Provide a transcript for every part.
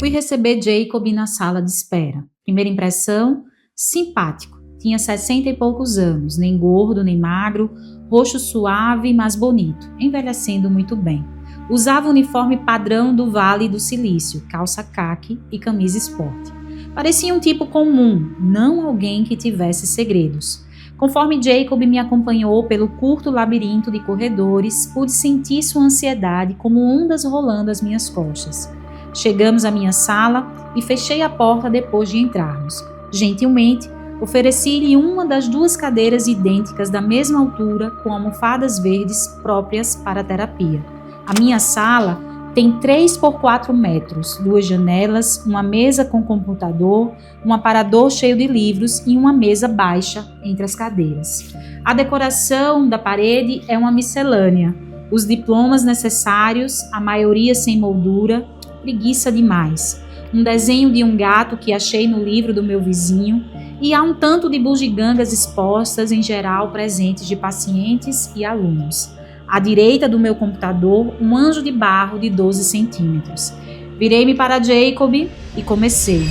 Fui receber Jacob na sala de espera. Primeira impressão, simpático. Tinha 60 e poucos anos, nem gordo nem magro, rosto suave, mas bonito, envelhecendo muito bem. Usava o uniforme padrão do Vale do Silício, calça caque e camisa esporte. Parecia um tipo comum, não alguém que tivesse segredos. Conforme Jacob me acompanhou pelo curto labirinto de corredores, pude sentir sua ansiedade como ondas rolando às minhas costas. Chegamos à minha sala e fechei a porta depois de entrarmos. Gentilmente, ofereci-lhe uma das duas cadeiras idênticas da mesma altura com almofadas verdes próprias para a terapia. A minha sala tem 3 por 4 metros, 2 janelas, uma mesa com computador, um aparador cheio de livros e uma mesa baixa entre as cadeiras. A decoração da parede é uma miscelânea. Os diplomas necessários, a maioria sem moldura, preguiça demais. Um desenho de um gato que achei no livro do meu vizinho e há um tanto de bugigangas expostas, em geral presentes de pacientes e alunos. À direita do meu computador, um anjo de barro de 12 centímetros. Virei-me para Jacob e comecei.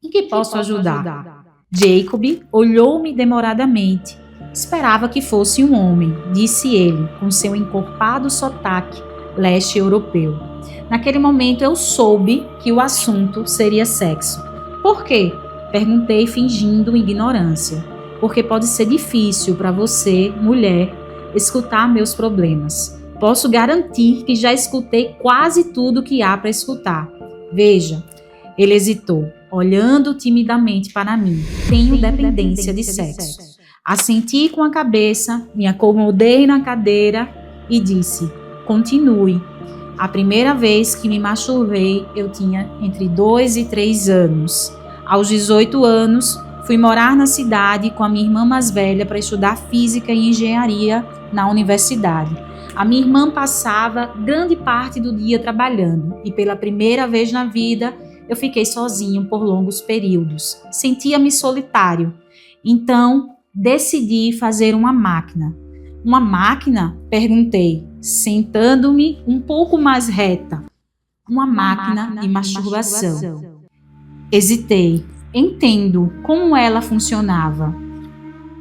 Em que posso ajudar? Jacob olhou-me demoradamente. Esperava que fosse um homem, disse ele, com seu encorpado sotaque leste-europeu. Naquele momento eu soube que o assunto seria sexo. Por quê? Perguntei fingindo ignorância. Porque pode ser difícil para você, mulher, escutar meus problemas. Posso garantir que já escutei quase tudo que há para escutar. Veja, ele hesitou, olhando timidamente para mim. Tenho dependência de sexo. Assenti com a cabeça, me acomodei na cadeira e disse, continue. A primeira vez que me masturbei, eu tinha entre 2 e 3 anos. Aos 18 anos, fui morar na cidade com a minha irmã mais velha para estudar física e engenharia na universidade. A minha irmã passava grande parte do dia trabalhando e pela primeira vez na vida eu fiquei sozinho por longos períodos. Sentia-me solitário. Então, decidi fazer uma máquina. Uma máquina? Perguntei, sentando-me um pouco mais reta. Uma máquina de masturbação. Hesitei. Entendo como ela funcionava.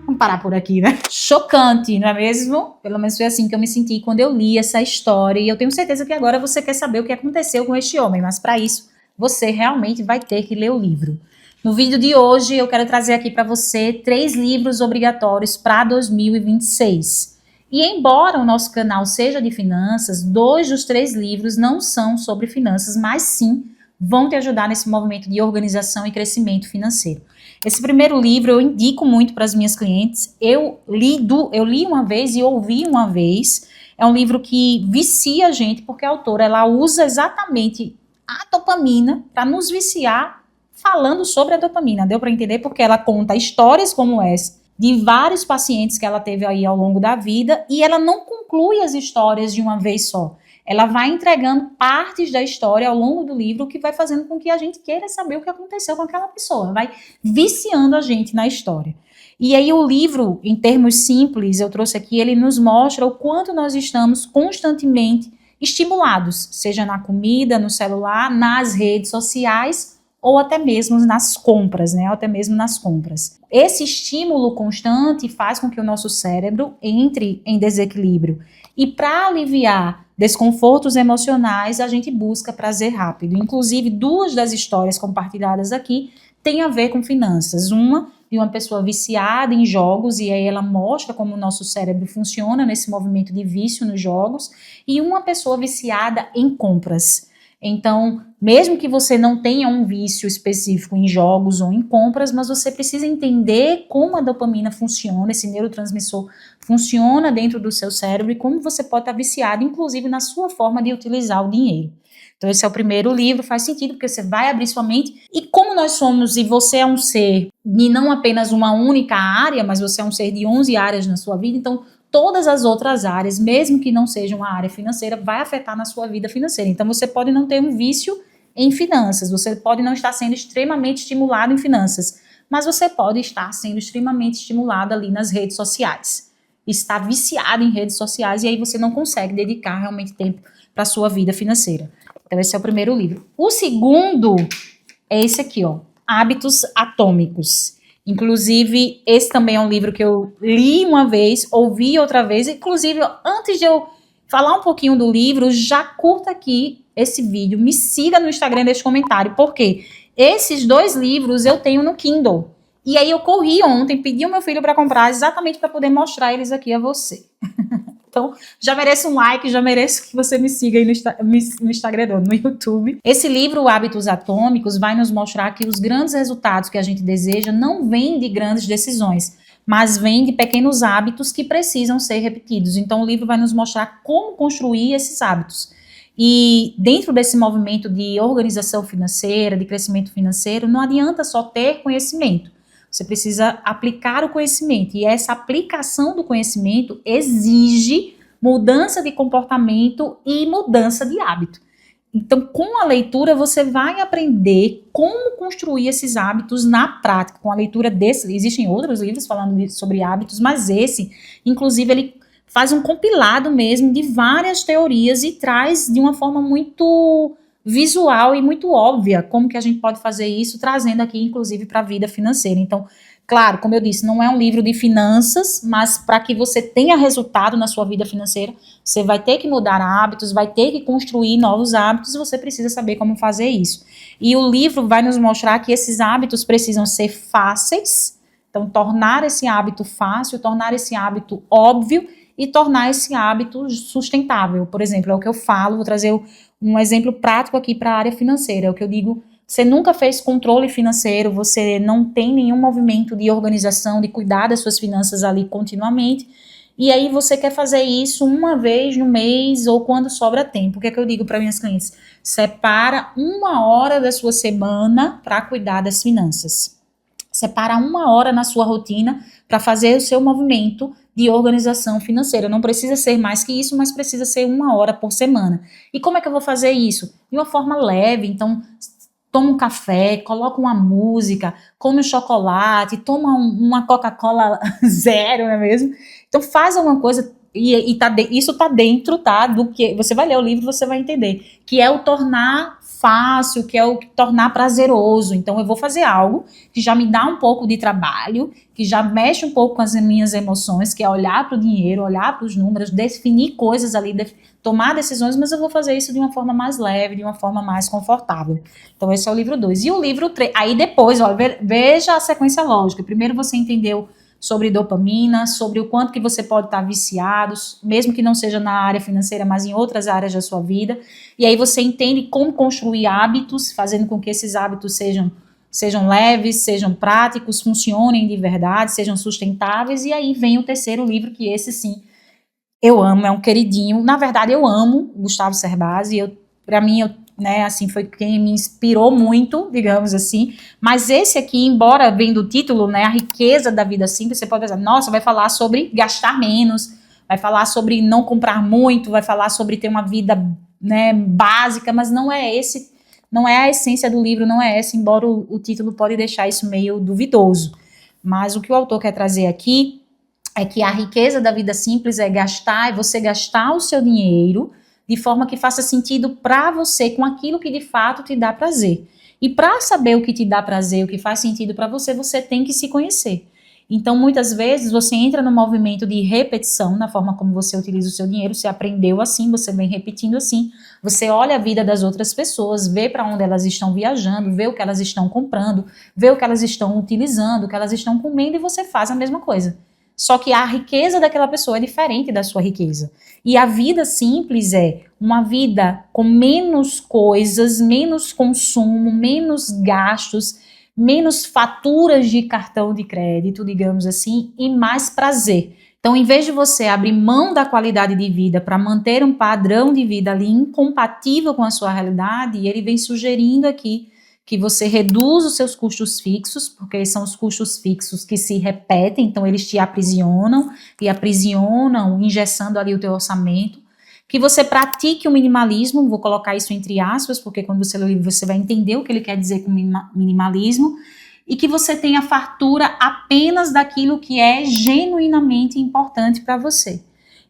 Vamos parar por aqui, né? Chocante, não é mesmo? Pelo menos foi assim que eu me senti quando eu li essa história. E eu tenho certeza que agora você quer saber o que aconteceu com este homem. Mas para isso, você realmente vai ter que ler o livro. No vídeo de hoje, eu quero trazer aqui para você 3 livros obrigatórios para 2026. E embora o nosso canal seja de finanças, 2 dos 3 livros não são sobre finanças, mas sim vão te ajudar nesse movimento de organização e crescimento financeiro. Esse primeiro livro eu indico muito para as minhas clientes. Eu li uma vez e ouvi uma vez. É um livro que vicia a gente, porque a autora ela usa exatamente a dopamina para nos viciar falando sobre a dopamina. Deu para entender? Porque ela conta histórias como essa de vários pacientes que ela teve aí ao longo da vida e ela não conclui as histórias de uma vez só. Ela vai entregando partes da história ao longo do livro, o que vai fazendo com que a gente queira saber o que aconteceu com aquela pessoa. Vai viciando a gente na história. E aí o livro, em termos simples, eu trouxe aqui, ele nos mostra o quanto nós estamos constantemente estimulados, seja na comida, no celular, nas redes sociais, ou até mesmo nas compras, né? Ou até mesmo nas compras. Esse estímulo constante faz com que o nosso cérebro entre em desequilíbrio. E para aliviar desconfortos emocionais, a gente busca prazer rápido. Inclusive, 2 das histórias compartilhadas aqui têm a ver com finanças. Uma de uma pessoa viciada em jogos, e aí ela mostra como o nosso cérebro funciona nesse movimento de vício nos jogos, e uma pessoa viciada em compras. Então, mesmo que você não tenha um vício específico em jogos ou em compras, mas você precisa entender como a dopamina funciona, esse neurotransmissor funciona dentro do seu cérebro e como você pode estar viciado, inclusive na sua forma de utilizar o dinheiro. Então esse é o primeiro livro, faz sentido porque você vai abrir sua mente e como nós somos e você é um ser de não apenas uma única área, mas você é um ser de 11 áreas na sua vida, então todas as outras áreas, mesmo que não sejam a área financeira, vai afetar na sua vida financeira. Então você pode não ter um vício em finanças, você pode não estar sendo extremamente estimulado em finanças, mas você pode estar sendo extremamente estimulado ali nas redes sociais. Está viciado em redes sociais e aí você não consegue dedicar realmente tempo para a sua vida financeira. Então esse é o primeiro livro. O segundo é esse aqui, ó, Hábitos Atômicos. Inclusive, esse também é um livro que eu li uma vez, ouvi outra vez. Inclusive, antes de eu falar um pouquinho do livro, já curta aqui esse vídeo, me siga no Instagram, deixe comentário, porque esses 2 livros eu tenho no Kindle. E aí eu corri ontem, pedi ao meu filho para comprar exatamente para poder mostrar eles aqui a você. Então, já mereço um like, já mereço que você me siga aí no Instagram, no YouTube. Esse livro, Hábitos Atômicos, vai nos mostrar que os grandes resultados que a gente deseja não vêm de grandes decisões, mas vêm de pequenos hábitos que precisam ser repetidos. Então, o livro vai nos mostrar como construir esses hábitos. E dentro desse movimento de organização financeira, de crescimento financeiro, não adianta só ter conhecimento. Você precisa aplicar o conhecimento, e essa aplicação do conhecimento exige mudança de comportamento e mudança de hábito. Então, com a leitura, você vai aprender como construir esses hábitos na prática. Com a leitura desse, existem outros livros falando sobre hábitos, mas esse, inclusive, ele faz um compilado mesmo de várias teorias e traz de uma forma muito visual e muito óbvia como que a gente pode fazer isso, trazendo aqui, inclusive, para a vida financeira. Então, claro, como eu disse, não é um livro de finanças, mas para que você tenha resultado na sua vida financeira, você vai ter que mudar hábitos, vai ter que construir novos hábitos, e você precisa saber como fazer isso. E o livro vai nos mostrar que esses hábitos precisam ser fáceis, então tornar esse hábito fácil, tornar esse hábito óbvio e tornar esse hábito sustentável. Por exemplo, é o que eu falo, vou trazer um exemplo prático aqui para a área financeira, é o que eu digo: você nunca fez controle financeiro, você não tem nenhum movimento de organização, de cuidar das suas finanças ali continuamente, e aí você quer fazer isso uma vez no mês ou quando sobra tempo. O que é que eu digo para minhas clientes? Separa 1 hora da sua semana para cuidar das finanças. Separa 1 hora na sua rotina para fazer o seu movimento de organização financeira. Não precisa ser mais que isso, mas precisa ser 1 hora por semana. E como é que eu vou fazer isso? De uma forma leve. Então, toma um café, coloca uma música, come um chocolate, toma uma Coca-Cola zero, não é mesmo? Então faz alguma coisa, isso tá dentro, tá, do que, você vai ler o livro, você vai entender, que é o tornar fácil, que é o tornar prazeroso. Então eu vou fazer algo que já me dá um pouco de trabalho, que já mexe um pouco com as minhas emoções, que é olhar para o dinheiro, olhar para os números, definir coisas ali, tomar decisões, mas eu vou fazer isso de uma forma mais leve, de uma forma mais confortável. Então esse é o livro 2. E o livro 3, aí depois, ó, veja a sequência lógica. Primeiro você entendeu sobre dopamina, sobre o quanto que você pode estar viciado, mesmo que não seja na área financeira, mas em outras áreas da sua vida. E aí você entende como construir hábitos, fazendo com que esses hábitos sejam leves, sejam práticos, funcionem de verdade, sejam sustentáveis. E aí vem o terceiro livro, que esse sim eu amo, é um queridinho. Na verdade, eu amo Gustavo Cerbasi. Para mim, né, assim, foi quem me inspirou muito, digamos assim. Mas esse aqui, embora vendo o título, né, A Riqueza da Vida Simples, você pode pensar, nossa, vai falar sobre gastar menos, vai falar sobre não comprar muito, vai falar sobre ter uma vida, né, básica, mas não é esse, não é a essência do livro, não é essa, embora o título pode deixar isso meio duvidoso. Mas o que o autor quer trazer aqui é que a riqueza da vida simples é você gastar o seu dinheiro de forma que faça sentido para você, com aquilo que de fato te dá prazer. E para saber o que te dá prazer, o que faz sentido para você, você tem que se conhecer. Então, muitas vezes, você entra no movimento de repetição, na forma como você utiliza o seu dinheiro, você aprendeu assim, você vem repetindo assim, você olha a vida das outras pessoas, vê para onde elas estão viajando, vê o que elas estão comprando, vê o que elas estão utilizando, o que elas estão comendo, e você faz a mesma coisa. Só que a riqueza daquela pessoa é diferente da sua riqueza. E a vida simples é uma vida com menos coisas, menos consumo, menos gastos, menos faturas de cartão de crédito, digamos assim, e mais prazer. Então, em vez de você abrir mão da qualidade de vida para manter um padrão de vida ali incompatível com a sua realidade, ele vem sugerindo aqui que você reduz os seus custos fixos, porque são os custos fixos que se repetem, então eles te aprisionam, engessando ali o teu orçamento, que você pratique o minimalismo, vou colocar isso entre aspas, porque quando você lê o livro você vai entender o que ele quer dizer com minimalismo, e que você tenha fartura apenas daquilo que é genuinamente importante para você.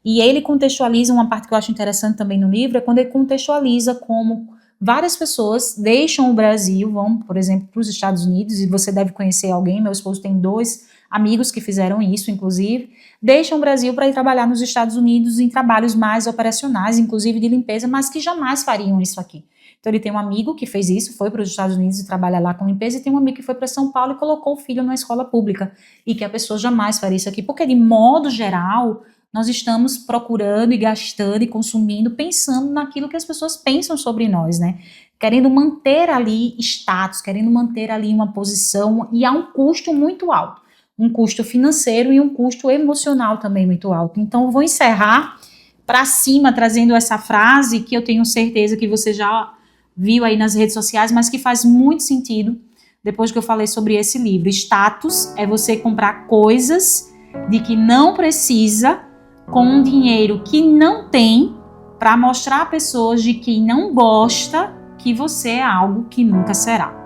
E ele contextualiza, uma parte que eu acho interessante também no livro, é quando ele contextualiza como várias pessoas deixam o Brasil, vão, por exemplo, para os Estados Unidos, e você deve conhecer alguém, meu esposo tem 2 amigos que fizeram isso, inclusive, deixam o Brasil para ir trabalhar nos Estados Unidos em trabalhos mais operacionais, inclusive de limpeza, mas que jamais fariam isso aqui. Então ele tem um amigo que fez isso, foi para os Estados Unidos e trabalha lá com limpeza, e tem um amigo que foi para São Paulo e colocou o filho na escola pública, e que a pessoa jamais faria isso aqui, porque de modo geral, nós estamos procurando e gastando e consumindo, pensando naquilo que as pessoas pensam sobre nós, né? Querendo manter ali status, querendo manter ali uma posição, e há um custo muito alto. Um custo financeiro e um custo emocional também muito alto. Então, eu vou encerrar para cima, trazendo essa frase que eu tenho certeza que você já viu aí nas redes sociais, mas que faz muito sentido depois que eu falei sobre esse livro. Status é você comprar coisas de que não precisa com um dinheiro que não tem para mostrar a pessoas de quem não gosta que você é algo que nunca será.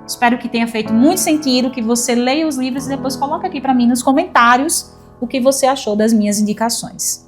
Espero que tenha feito muito sentido, que você leia os livros e depois coloque aqui para mim nos comentários o que você achou das minhas indicações.